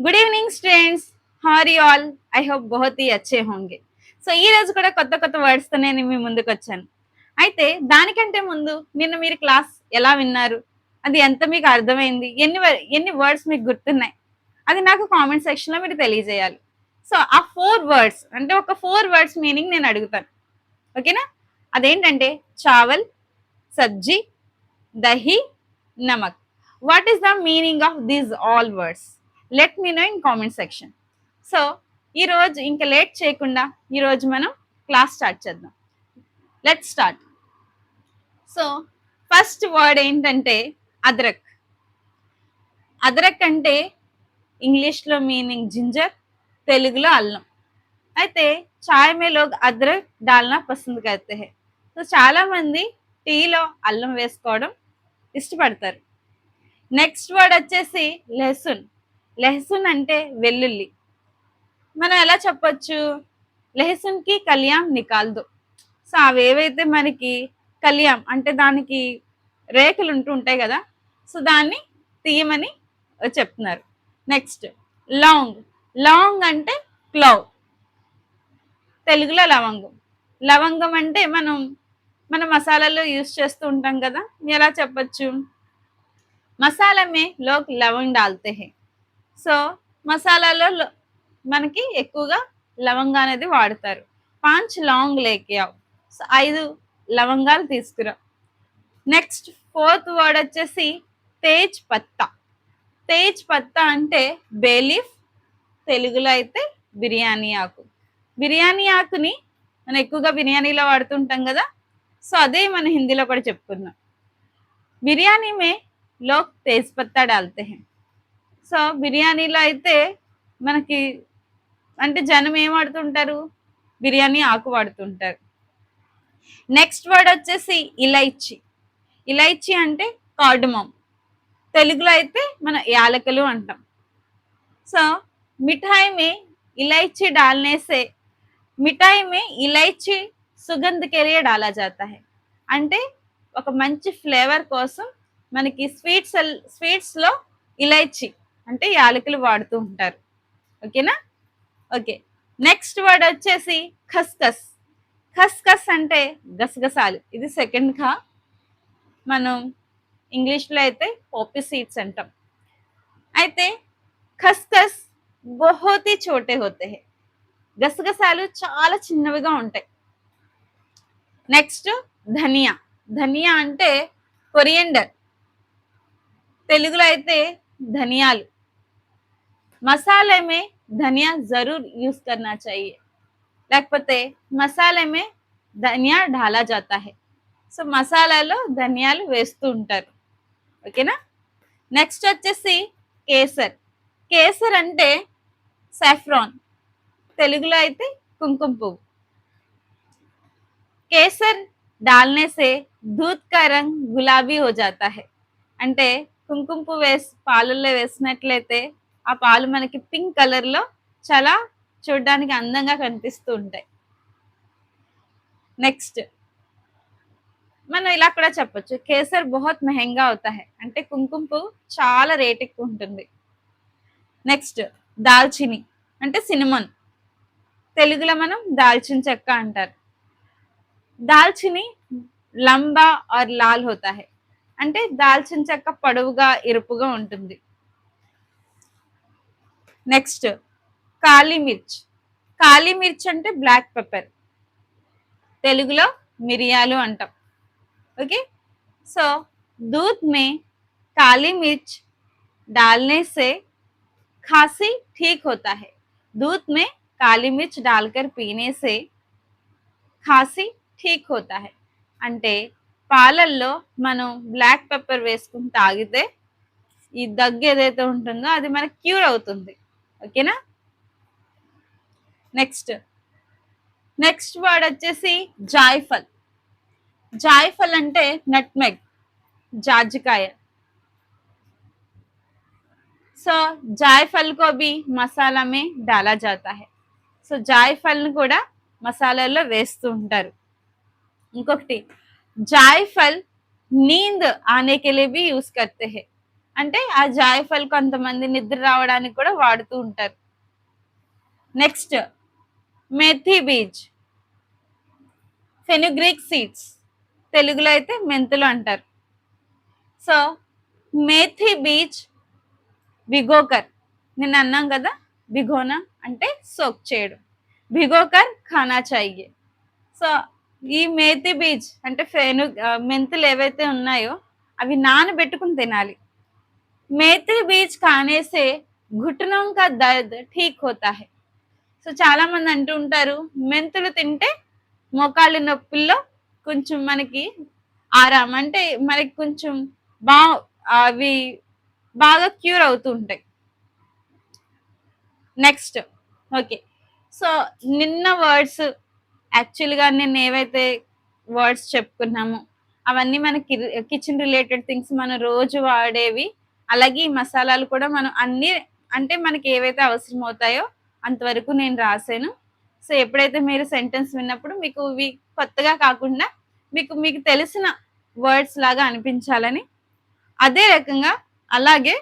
Good evening students. How are you all? I hope बहुत ही अच्छे होंगे. సో ఈ రోజు కూడా కొత్త కొత్త వర్డ్స్ తో నేను మీ ముందుకు వచ్చాను. అయితే దానికంటే ముందు నిన్న మీరు క్లాస్ ఎలా విన్నారు, అది ఎంత మీకు అర్థమైంది, ఎన్ని వర్డ్స్ మీకు గుర్తున్నాయి, అది నాకు కామెంట్ సెక్షన్ లో మీరు తెలియజేయాలి. సో ఆ 4 వర్డ్స్ అంటే ఒక 4 వర్డ్స్ మీనింగ్ నేను అడుగుతాను. ఓకేనా? అదేంటంటే చావల్, సబ్జీ, దహి, నమక్. What is the meaning of these all words? Let me know in comment section. So ఈరోజు ఇంకా లేట్ చేయకుండా ఈరోజు మనం క్లాస్ స్టార్ట్ చేద్దాం. Let start. So first word ఏంటంటే అద్రక్. అద్రక్ అంటే ఇంగ్లీష్లో మీనింగ్ జింజర్, తెలుగులో అల్లం. అయితే చాయ్ మే లోగ్ అద్రక్ డాల్నా పసంద్ కర్తే హై. సో చాలా మంది టీలో అల్లం వేసుకోవడం ఇష్టపడతారు. నెక్స్ట్ వర్డ్ వచ్చేసి లెహసున్. లెహసున్ అంటే వెల్లుల్లి. మనం ఎలా చెప్పొచ్చు? లెహసున్ కి కళ్యాం నికాల్దో. సో అవేవైతే మనకి కళ్యాం అంటే దానికి రేకులు ఉంటాయి కదా, సో దాన్ని తీయమని చెప్తున్నారు. Next long. లాంగ్ అంటే క్లౌ, తెలుగులో లవంగం. లవంగం అంటే మన మసాలాలో యూజ్ చేస్తూ ఉంటాం కదా, ఎలా చెప్పచ్చు? మసాలా మే లోగ్ లవంగ్ డాల్తే హై. సో మసాలాలో మనకి ఎక్కువగా లవంగా అనేది వాడతారు. 5 లాంగ్ లేకే ఆవ్. సో 5 లవంగాలు తీసుకురా. నెక్స్ట్ 4th వర్డ్ వచ్చేసి తేజ్ పత్తా. తేజ్ పత్తా అంటే బేలీఫ్, తెలుగులో అయితే బిర్యానీ ఆకు. బిర్యానీ ఆకుని మనం ఎక్కువగా బిర్యానీలో వాడుతుంటాం కదా, సో అదే మన హిందీలో కూడా చెప్పుకుందాం. బిర్యానీ మే లోగ్ తేజ్ పత్తా డాల్తే హై. సో బిర్యానీలో అయితే మనకి అంటే జనం ఏం వాడుతుంటారు? బిర్యానీ ఆకు వాడుతుంటారు. నెక్స్ట్ వర్డ్ వచ్చేసి ఇలైచి. ఇలైచి అంటే కార్డమమ్, తెలుగులో అయితే మన యాలకులు అంటాం. సో మిఠాయి మే ఇలైచి డాల్నే సే, మిఠాయి మే ఇలైచి సుగంధ్ కే లియే డాలా జాతా హై. అంటే ఒక మంచి ఫ్లేవర్ కోసం మనకి స్వీట్స్ లో ఇలైచి అంటే యాలకులు వాడుతూ ఉంటారు. ఓకేనా? ఓకే. నెక్స్ట్ వర్డ్ వచ్చేసి ఖస్ఖస్. ఖస్ఖస్ అంటే గసగసాలు. ఇది సెకండ్ గా మనం ఇంగ్లీష్లో అయితే పాపీ సీడ్స్ అంటాం. అయితే ఖస్ఖస్ బహుత్ హీ చోటే హోతే హై. గసగసాలు చాలా చిన్నవిగా ఉంటాయి. నెక్స్ట్ ధనియా. ధనియా అంటే కొరియండర్, తెలుగులో అయితే ధనియాలు. మసాలా మే ధనియా జరూర్ యూజ్ కర్నా చాహియే, లేకపోతే మసాలా మే ధనియా డాలా జాతా హై. సో మసాలాలో ధనియాలు వేస్తూ ఉంటారు. ఓకేనా? నెక్స్ట్ వచ్చేసి కేసర్. కేసర్ అంటే సాఫ్రాన్, తెలుగులో అయితే కుంకుమ పువ్వు. కేసర్ డాల్నే సే దూద్ కా రంగ్ గులాబీ హో జాతా హై. అంటే కుంకుమ పువ్వు పాలల్లో వేసినట్లయితే ఆ పాలు మనకి పింక్ కలర్ లో చాలా చూడడానికి అందంగా కనిపిస్తూ ఉంటాయి. నెక్స్ట్ మనం ఇలా కూడా చెప్పొచ్చు, కేసర్ బహుత్ మెహంగా అవుతా హై. అంటే కుంకుమ పువ్వు చాలా రేట్ ఎక్కువ ఉంటుంది. నెక్స్ట్ దాల్చిని అంటే సినిమన్, తెలుగులో మనం దాల్చిన చెక్క అంటారు. దాల్చిని లంబా ఆర్ లాల్ హోతా హై. అంటే దాల్చిన చెక్క పొడవుగా ఎరుపుగా ఉంటుంది. నెక్స్ట్ కాళీ మిర్చ్. కాళీ మిర్చ్ అంటే బ్లాక్ పెప్పర్, తెలుగులో మిరియాలు అంటాం. ఓకే. సో दूध में काली मिर्च डालने से खांसी ठीक होता है. दूध में काली मिर्च डालकर पीने से खांसी ठीक होता है. అంటే పాలల్లో మనం బ్లాక్ పెప్పర్ వేసుకుని తాగితే ఈ దగ్గు ఏదైతే ఉంటుందో అది మనకి క్యూర్ అవుతుంది. ఓకేనా? నెక్స్ట్ వర్డ్ వచ్చేసి జాయ్ఫల్. జాయ్ఫల్ అంటే నట్మెగ్, జాజికాయ. సో జాయ్ఫల్ కో భీ మసాలా మే డాలా జాతా హై. సో జాయ్ఫల్ ని కూడా మసాలాల్లో వేస్తూ ఉంటారు. ఇంకొకటి జాయ్ఫల్ నీంద్ ఆనే కే లియే భీ యూజ్ కర్తే హై. అంటే ఆ జాయఫల్ కొంతమంది నిద్ర రావడానికి కూడా వాడుతూ ఉంటారు. నెక్స్ట్ మెథి బీజ్, ఫెనుగ్రీక్ సీడ్స్, తెలుగులో అయితే మెంతులు అంటారు. సో మేథి బీజ్ भिगोकर, నిన్న అన్నాం కదా భిగోనా అంటే సోక్ చేయడం, भिगोकर खाना चाहिए. సో ఈ మేథి బీజ్ అంటే మెంతులు ఏవైతే ఉన్నాయో అవి నానబెట్టుకుని తినాలి. మేథి బీజ్ खाने से घुटनों का दर्द ठीक होता है. సో చాలా మంది అంటూ ఉంటారు మెంతులు తింటే మోకాళ్ళ నొప్పుల్లో కొంచెం మనకి ఆరాం అంటే మనకి కొంచెం బా అవి బాగా క్యూర్ అవుతూ ఉంటాయి. Next okay. సో నిన్న వర్డ్స్ యాక్చువల్గా నిన్న ఏవైతే వర్డ్స్ చెప్పుకున్నామో అవన్నీ మన కిచెన్ రిలేటెడ్ థింగ్స్ మనం రోజు వాడేవి. అలాగే ఈ మసాలాలు కూడా మనం అన్ని అంటే మనకి ఏవైతే అవసరం అవుతాయో అంతవరకు నేను రాశాను. సో ఎప్పుడైతే మీరు సెంటెన్స్ విన్నప్పుడు మీకు ఇవి కొత్తగా కాకుండా మీకు మీకు తెలిసిన వర్డ్స్ లాగా అనిపించాలని, అదే రకంగా అలాగే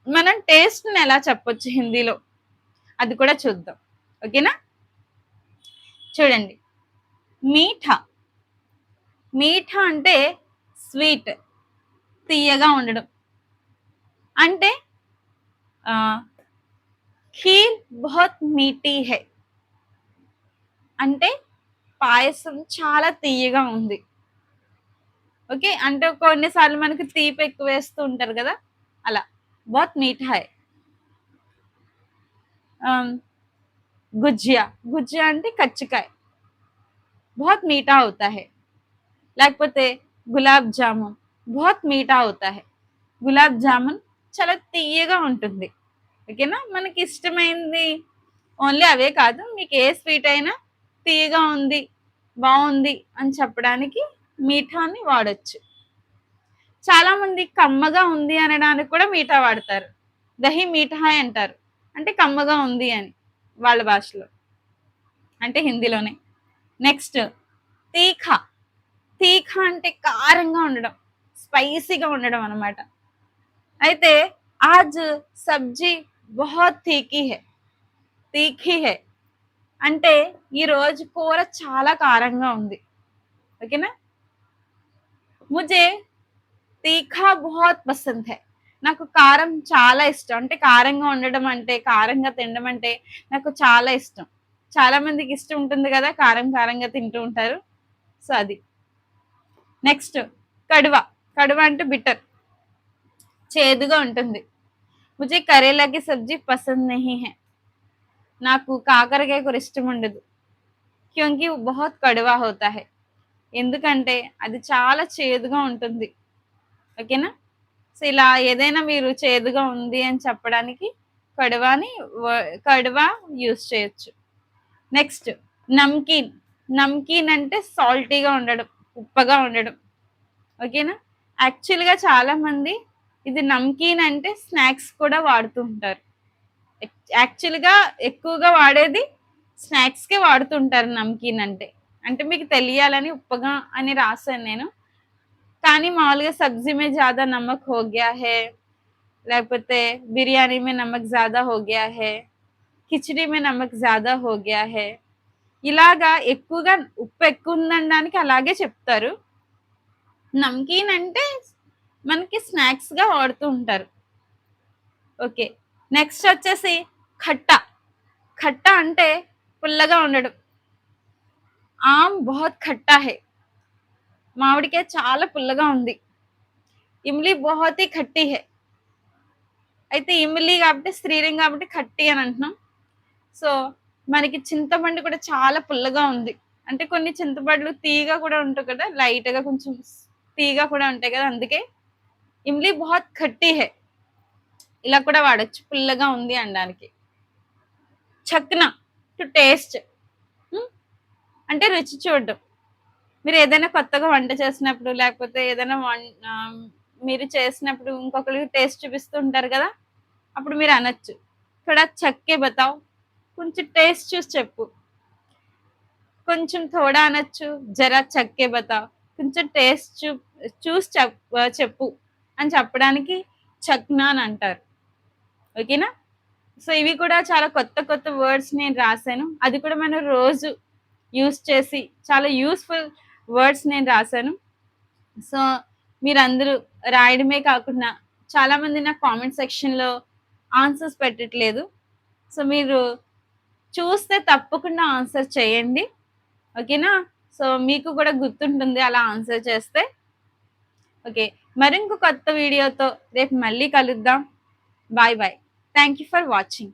మనం టేస్ట్ని ఎలా చెప్పొచ్చు హిందీలో అది కూడా చూద్దాం. ఓకేనా? చూడండి, మీఠా. మీఠా అంటే స్వీట్, తీయగా ఉండడం. అంటే ఖీర్ బహుత్ మీఠీ హై అంటే పాయసం చాలా తీయగా ఉంది. ఓకే, అంటే కొన్నిసార్లు మనకి తీపి ఎక్కువ వేస్తూ ఉంటారు కదా, అలా బహుత్ మీఠా హై. గుజ్జియా, గుజ్జియా అంటే కచ్చికాయ, బహుత్ మీఠా అవుతా హై. లేకపోతే గులాబ్ జామున్, బహుత్ మీఠా అవుతా హై. గులాబ్ జామున్ చాలా తీయగా ఉంటుంది. ఓకేనా? మనకి ఇష్టమైంది ఓన్లీ అవే కాదు, మీకు ఏ స్వీట్ అయినా తీయగా ఉంది, బాగుంది అని చెప్పడానికి మీఠాని వాడచ్చు. చాలా మంది కమ్మగా ఉంది అనడానికి కూడా మీఠా వాడతారు. దహి మీఠాయ్ అంటారు, అంటే కమ్మగా ఉంది అని వాళ్ళ భాషలో, అంటే హిందీలోనే. నెక్స్ట్ తీఖా. తీఖా అంటే కారంగా ఉండడం, స్పైసీగా ఉండడం అనమాట. అయితే ఆజ్ సబ్జీ బహుత్ తీఖీ హై, తీఖీ హై అంటే ఈ రోజు కూర చాలా కారంగా ఉంది. ఓకేనా? ముజే తీఖా బహుత్ పసంద్ హై, నాకు కారం చాలా ఇష్టం. అంటే కారంగా ఉండడం అంటే, కారంగా తినడం అంటే నాకు చాలా ఇష్టం. చాలా మందికి ఇష్టం ఉంటుంది కదా, కారం కారంగా తింటూ ఉంటారు. సో అది. నెక్స్ట్ కడువ. కడువ అంటే బిటర్, చేదుగా ఉంటుంది. ముజే కరేలాకి సబ్జీ పసంద్ నహీ హై, నాకు కాకరకాయ కూర ఇష్టం ఉండదు. క్యోంకి బహుత్ కడువా హోతా హై, ఎందుకంటే అది చాలా చేదుగా ఉంటుంది. ఓకేనా? సో ఇలా ఏదైనా మీరు చేదుగా ఉంది అని చెప్పడానికి కడువాని కడువా యూస్ చేయొచ్చు. నెక్స్ట్ నమ్కీన్. నమ్కీన్ అంటే సాల్టీగా ఉండడం, ఉప్పగా ఉండడం. ఓకేనా? యాక్చువల్గా చాలా మంది ఇది నమ్కీన్ అంటే స్నాక్స్ కూడా వాడుతూ ఉంటారు. యాక్చువల్గా ఎక్కువగా వాడేది స్నాక్స్కే వాడుతుంటారు నమ్కీన్ అంటే. అంటే మీకు తెలియాలని ఉప్పగా అని రాశాను నేను. కానీ మామూలుగా సబ్జీ మే జ్యాదా నమక్ హో గయా హై, లేకపోతే బిర్యానీ మే నమక్ జ్యాదా హో గయా హై, కిచడీ మే నమక్ జ్యాదా హో గయా హై, ఇలాగా ఎక్కువగా ఉప్పు ఎక్కువ ఉందనడానికి అలాగే చెప్తారు. నమ్కీన్ అంటే మనకి స్నాక్స్గా వాడుతూ ఉంటారు. ఓకే. నెక్స్ట్ వచ్చేసి ఖట్టా. ఖట్టా అంటే పుల్లగా ఉండడం. ఆమ్ బహుత్ ఖట్టా హై, మామిడికాయ చాలా పుల్లగా ఉంది. ఇమ్లీ బహుత్ హీ ఖట్టి హై, అయితే ఇమ్లీ కాబట్టి స్త్రీలింగం కాబట్టి ఖట్టి అని అంటున్నాం. సో మనకి చింతపండు కూడా చాలా పుల్లగా ఉంది. అంటే కొన్ని చింతపండ్లు తీయగా కూడా ఉంటాయి కదా, లైట్గా కొంచెం తీయగా కూడా ఉంటాయి కదా, అందుకే ఇమ్లీ బహుత్ ఖట్టి హై ఇలా కూడా వాడచ్చు, పుల్లగా ఉంది అనడానికి. చక్నా టు టేస్ట్, అంటే రుచి చూడడం. మీరు ఏదైనా కొత్తగా వంట చేసినప్పుడు, లేకపోతే ఏదైనా మీరు చేసినప్పుడు ఇంకొకరికి టేస్ట్ చూపిస్తూ ఉంటారు కదా, అప్పుడు మీరు అనొచ్చు థోడా చక్కే బతావ్, కొంచెం టేస్ట్ చూసి చెప్పు. కొంచెం థోడా అనొచ్చు, జరా చక్కే బతావ్, కొంచెం టేస్ట్ చూసి చెప్పు అని చెప్పడానికి చక్నా అని అంటారు. ఓకేనా? సో, ఇవి కూడా చాలా కొత్త కొత్త వర్డ్స్ నేను రాసాను. అది కూడా మనం రోజు యూజ్ చేసి చాలా యూజ్‌ఫుల్ వర్డ్స్ నేను రాసాను. సో, మీరందరూ రాయడమే కాకుండా చాలామంది నాకు కామెంట్ సెక్షన్‌లో ఆన్సర్స్ పెట్టట్లేదు. సో, మీరు చూస్తే తప్పకుండా ఆన్సర్ చేయండి. ఓకేనా? సో, మీకు కూడా గుర్తుంటుంది అలా ఆన్సర్ చేస్తే. ఓకే. మరింకో కొత్త వీడియోతో రేపు మళ్ళీ కలుద్దాం. Bye bye. Thank you for watching.